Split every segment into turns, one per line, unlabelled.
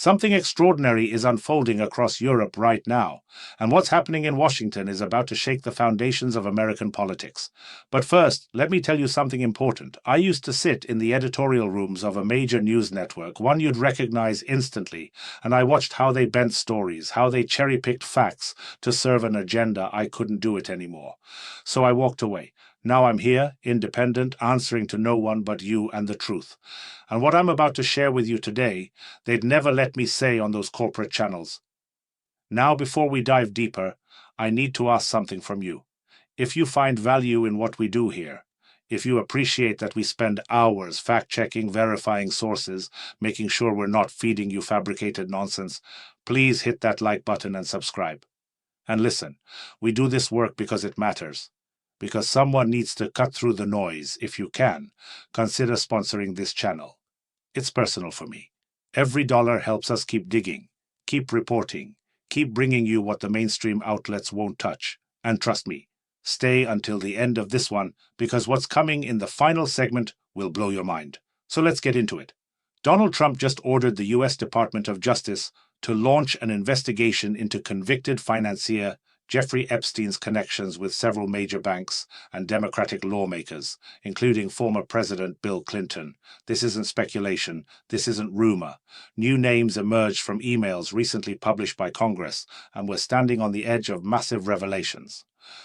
Something extraordinary is unfolding across Europe right now, and what's happening in Washington is about to shake the foundations of American politics. But first, let me tell you something important. I used to sit in the editorial rooms of a major news network, one you'd recognize instantly, and I watched how they bent stories, how they cherry-picked facts to serve an agenda. I couldn't do it anymore. So I walked away. Now I'm here, independent, answering to no one but you and the truth. And what I'm about to share with you today, they'd never let me say on those corporate channels. Now, before we dive deeper, I need to ask something from you. If you find value in what we do here, if you appreciate that we spend hours fact-checking, verifying sources, making sure we're not feeding you fabricated nonsense, please hit that like button and subscribe. And listen, we do this work because it matters. Because someone needs to cut through the noise. If you can, consider sponsoring this channel. It's personal for me. Every dollar helps us keep digging, keep reporting, keep bringing you what the mainstream outlets won't touch. And trust me, stay until the end of this one, because what's coming in the final segment will blow your mind. So let's get into it. Donald Trump just ordered the U.S. Department of Justice to launch an investigation into convicted financier Jeffrey Epstein's connections with several major banks and Democratic lawmakers, including former President Bill Clinton. This isn't speculation. This isn't rumor. New names emerged from emails recently published by Congress, and we're standing on the edge of massive revelations.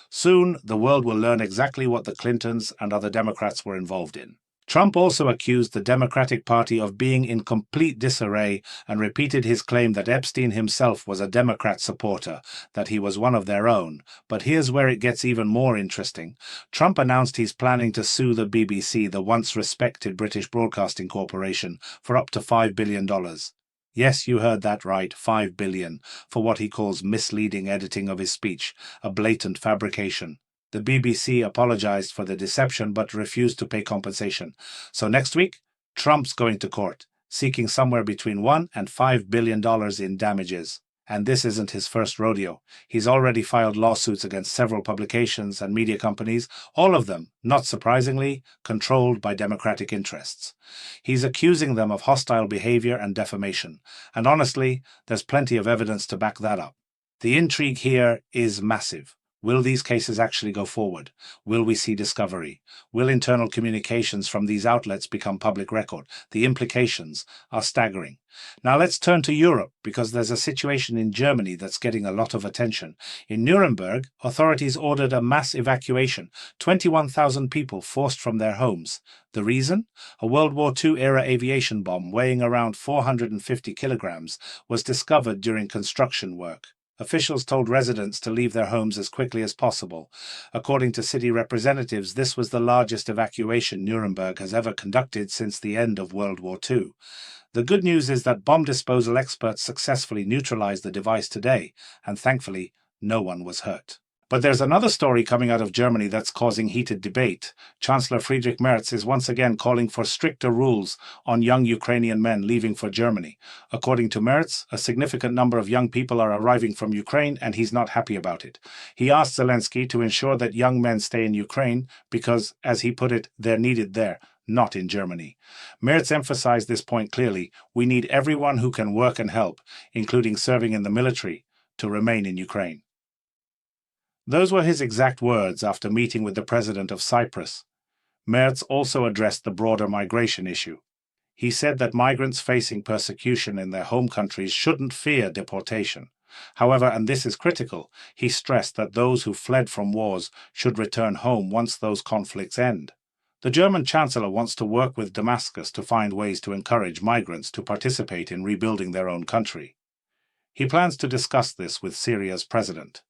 Soon, the world will learn exactly what the Clintons and other Democrats were involved in. Trump also accused the Democratic Party of being in complete disarray and repeated his claim that Epstein himself was a Democrat supporter, that he was one of their own. But here's where it gets even more interesting. Trump announced he's planning to sue the BBC, the once respected British Broadcasting Corporation, for up to $5 billion. Yes, you heard that right, $5 billion, for what he calls misleading editing of his speech, a blatant fabrication. The BBC apologized for the deception but refused to pay compensation. So next week, Trump's going to court, seeking somewhere between $1 and $5 billion in damages. And this isn't his first rodeo. He's already filed lawsuits against several publications and media companies, all of them, not surprisingly, controlled by Democratic interests. He's accusing them of hostile behavior and defamation. And honestly, there's plenty of evidence to back that up. The intrigue here is massive. Will these cases actually go forward? Will we see discovery? Will internal communications from these outlets become public record? The implications are staggering. Now let's turn to Europe, because there's a situation in Germany that's getting a lot of attention. In Nuremberg, authorities ordered a mass evacuation, 21,000 people forced from their homes. The reason? A World War II-era aviation bomb weighing around 450 kilograms was discovered during construction work. Officials told residents to leave their homes as quickly as possible. According to city representatives, this was the largest evacuation Nuremberg has ever conducted since the end of World War II. The good news is that bomb disposal experts successfully neutralized the device today, and thankfully, no one was hurt. But there's another story coming out of Germany that's causing heated debate. Chancellor Friedrich Merz is once again calling for stricter rules on young Ukrainian men leaving for Germany. According to Merz, a significant number of young people are arriving from Ukraine, and he's not happy about it. He asked Zelensky to ensure that young men stay in Ukraine because, as he put it, they're needed there, not in Germany. Merz emphasized this point clearly. We need everyone who can work and help, including serving in the military, to remain in Ukraine. Those were his exact words after meeting with the president of Cyprus. Merz also addressed the broader migration issue. He said that migrants facing persecution in their home countries shouldn't fear deportation. However, and this is critical, he stressed that those who fled from wars should return home once those conflicts end. The German chancellor wants to work with Damascus to find ways to encourage migrants to participate in rebuilding their own country. He plans to discuss this with Syria's president.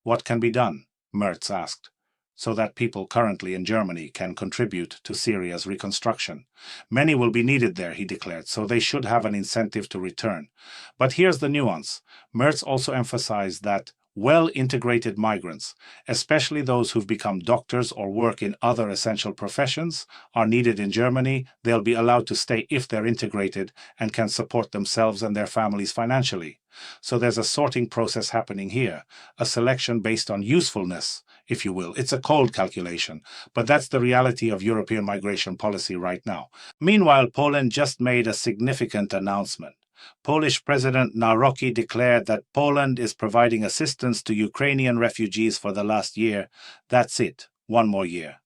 What can be done, Merz asked, so that people currently in Germany can contribute to Syria's reconstruction? Many will be needed there, he declared, so they should have an incentive to return. But here's the nuance. Merz also emphasized that well-integrated migrants, especially those who've become doctors or work in other essential professions, are needed in Germany. They'll be allowed to stay if they're integrated and can support themselves and their families financially. So there's a sorting process happening here, a selection based on usefulness, if you will. It's a cold calculation, but that's the reality of European migration policy right now. Meanwhile, Poland just made a significant announcement. Polish President Nawrocki declared that Poland is providing assistance to Ukrainian refugees for the last year. That's it, one more year.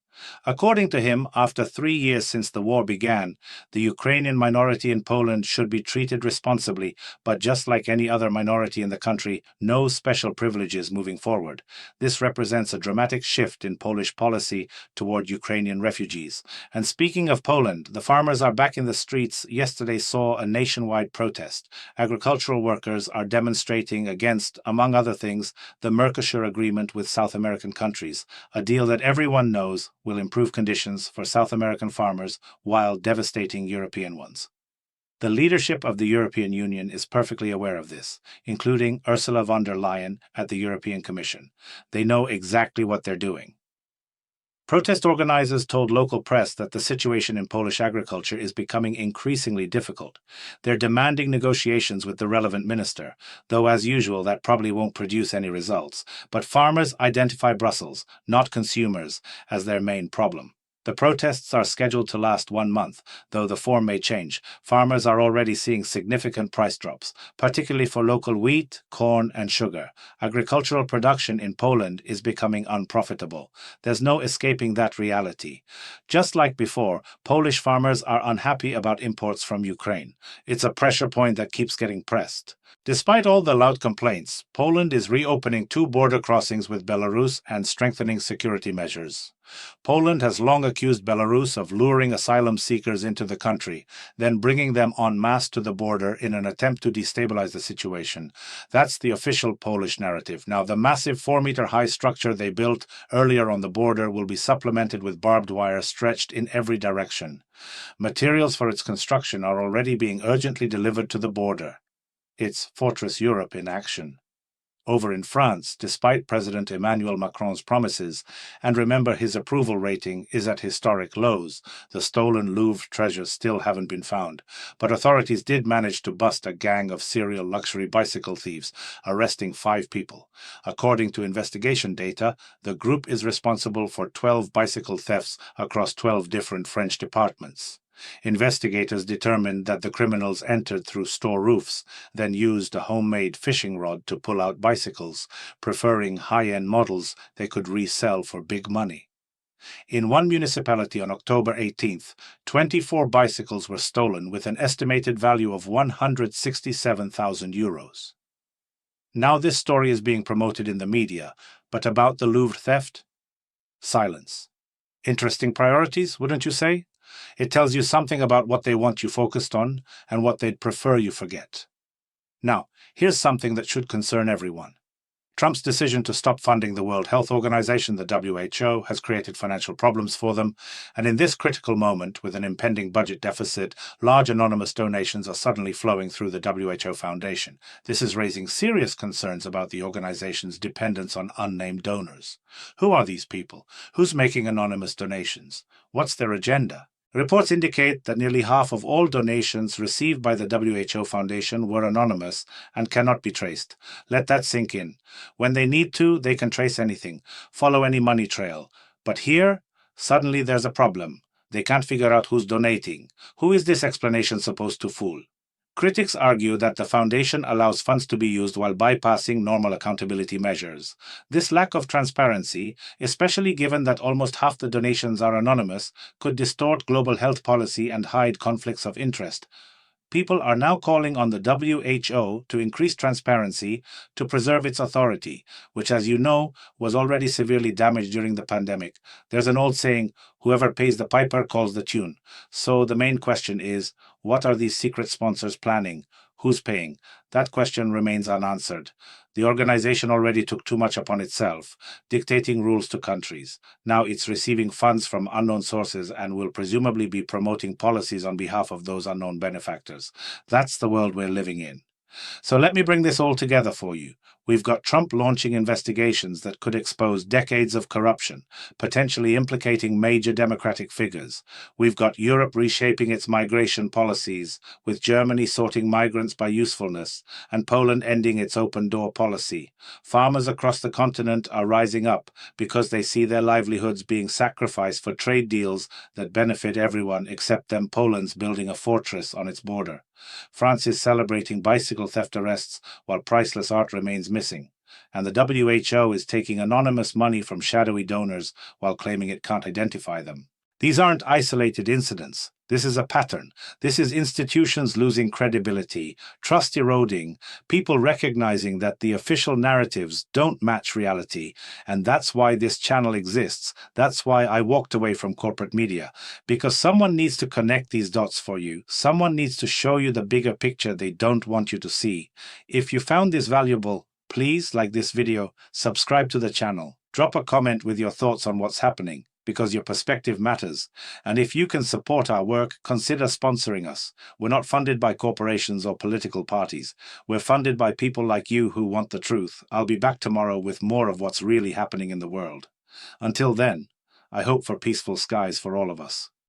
According to him, after 3 years since the war began, the Ukrainian minority in Poland should be treated responsibly, but just like any other minority in the country, no special privileges moving forward. This represents a dramatic shift in Polish policy toward Ukrainian refugees. And speaking of Poland, the farmers are back in the streets. Yesterday saw a nationwide protest. Agricultural workers are demonstrating against, among other things, the Mercosur agreement with South American countries, a deal that everyone knows will improve conditions for South American farmers while devastating European ones. The leadership of the European Union is perfectly aware of this, including Ursula von der Leyen at the European Commission. They know exactly what they're doing. Protest organizers told local press that the situation in Polish agriculture is becoming increasingly difficult. They're demanding negotiations with the relevant minister, though as usual that probably won't produce any results. But farmers identify Brussels, not consumers, as their main problem. The protests are scheduled to last 1 month, though the form may change. Farmers are already seeing significant price drops, particularly for local wheat, corn, and sugar. Agricultural production in Poland is becoming unprofitable. There's no escaping that reality. Just like before, Polish farmers are unhappy about imports from Ukraine. It's a pressure point that keeps getting pressed. Despite all the loud complaints, Poland is reopening 2 border crossings with Belarus and strengthening security measures. Poland has long accused Belarus of luring asylum seekers into the country, then bringing them en masse to the border in an attempt to destabilize the situation. That's the official Polish narrative. Now, the massive 4-meter-high structure they built earlier on the border will be supplemented with barbed wire stretched in every direction. Materials for its construction are already being urgently delivered to the border. It's Fortress Europe in action. Over in France, despite President Emmanuel Macron's promises, and remember his approval rating is at historic lows, the stolen Louvre treasures still haven't been found. But authorities did manage to bust a gang of serial luxury bicycle thieves, arresting 5 people. According to investigation data, the group is responsible for 12 bicycle thefts across 12 different French departments. Investigators determined that the criminals entered through store roofs, then used a homemade fishing rod to pull out bicycles, preferring high-end models they could resell for big money. In one municipality on October 18th, 24 bicycles were stolen with an estimated value of €167,000. Now this story is being promoted in the media, but about the Louvre theft? Silence. Interesting priorities, wouldn't you say? It tells you something about what they want you focused on and what they'd prefer you forget. Now, here's something that should concern everyone. Trump's decision to stop funding the World Health Organization, the WHO, has created financial problems for them, and in this critical moment, with an impending budget deficit, large anonymous donations are suddenly flowing through the WHO Foundation. This is raising serious concerns about the organization's dependence on unnamed donors. Who are these people? Who's making anonymous donations? What's their agenda? Reports indicate that nearly half of all donations received by the WHO Foundation were anonymous and cannot be traced. Let that sink in. When they need to, they can trace anything, follow any money trail. But here, suddenly there's a problem. They can't figure out who's donating. Who is this explanation supposed to fool? Critics argue that the foundation allows funds to be used while bypassing normal accountability measures. This lack of transparency, especially given that almost half the donations are anonymous, could distort global health policy and hide conflicts of interest. People are now calling on the WHO to increase transparency to preserve its authority, which, as you know, was already severely damaged during the pandemic. There's an old saying, whoever pays the piper calls the tune. So the main question is, what are these secret sponsors planning? Who's paying? That question remains unanswered. The organization already took too much upon itself, dictating rules to countries. Now it's receiving funds from unknown sources and will presumably be promoting policies on behalf of those unknown benefactors. That's the world we're living in. So let me bring this all together for you. We've got Trump launching investigations that could expose decades of corruption, potentially implicating major democratic figures. We've got Europe reshaping its migration policies, with Germany sorting migrants by usefulness, and Poland ending its open-door policy. Farmers across the continent are rising up because they see their livelihoods being sacrificed for trade deals that benefit everyone except them Poland's building a fortress on its border. France is celebrating bicycle theft arrests while priceless art remains missing. And the WHO is taking anonymous money from shadowy donors while claiming it can't identify them. These aren't isolated incidents. This is a pattern. This is institutions losing credibility, trust eroding, people recognizing that the official narratives don't match reality, and that's why this channel exists. That's why I walked away from corporate media, because someone needs to connect these dots for you. Someone needs to show you the bigger picture they don't want you to see. If you found this valuable, please like this video, subscribe to the channel, drop a comment with your thoughts on what's happening, because your perspective matters. And if you can support our work, consider sponsoring us. We're not funded by corporations or political parties. We're funded by people like you who want the truth. I'll be back tomorrow with more of what's really happening in the world. Until then, I hope for peaceful skies for all of us.